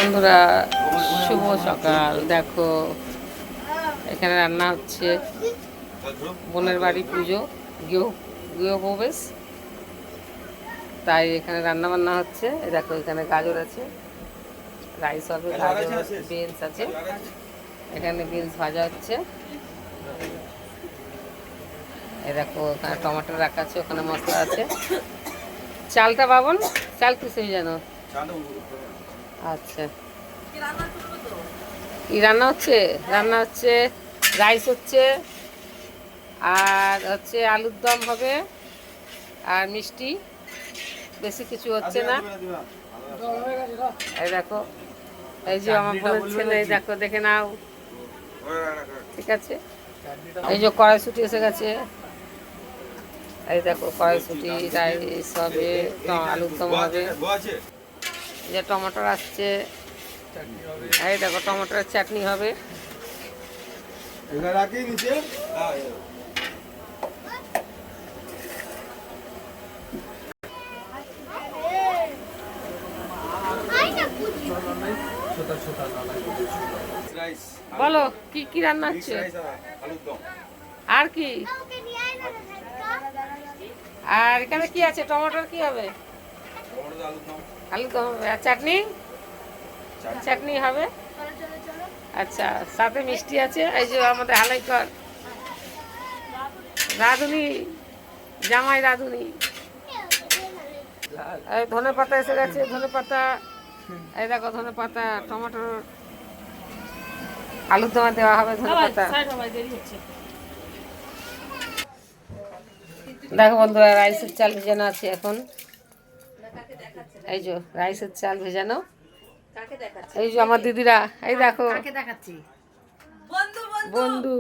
বন্ধুরা, শুভ সকাল। দেখো এখানে রান্না হচ্ছে, বোনের বাড়ি পুজো, গৃহপ্রবেশ, তাই এখানে রান্না বান্না হচ্ছে। দেখো এখানে গাজর আছে, রাইস হবে, গাজর, বিনস আছে, এখানে বিনস ভাজা হচ্ছে। এই দেখো ওখানে টমেটো রাখা আছে, ওখানে মশলা আছে। চালটা বাবন, চাল কিসে জানো? আচ্ছা, কি রান্না হচ্ছে? রান্না হচ্ছে রাইস হচ্ছে, আর হচ্ছে আলুর দম হবে, আর মিষ্টি, বেশি কিছু হচ্ছে না। এই দেখো, এই যে আমার বোনের ছেলে, এই দেখো দেখে নাও, ঠিক আছে। এই যে কড়াইশুঁটি এসে গেছে, এই দেখো কড়াইশুঁটি, রাইস হবে, আলুর দম হবে, এই যে টমেটো আসছে, এই দেখো টমেটোর চাটনি হবে। বলো কি কি রান্না হচ্ছে? আর কি? আর এখানে কি আছে? টমেটোর কি হবে? আলু দম হবে, আর চাটনি, চাটনি হবে। আচ্ছা, সাথে মিষ্টি আছে। এই যে আমাদের হালাইকর রাঁধুনি, জামাই রাঁধুনি। এই ধনে পাতা এসে গেছে, ধনে পাতা, এই দেখো ধনে পাতা, টমেটোর আলুর দমে দেওয়া হবে ধনে পাতা। দেখো বন্ধুরা, রাইসের চাল ভেজানো আছে এখন। এই যে রাইসের চাল ভেজানো, এই যে আমার দিদিরা, এই দেখো বন্ধু বন্ধু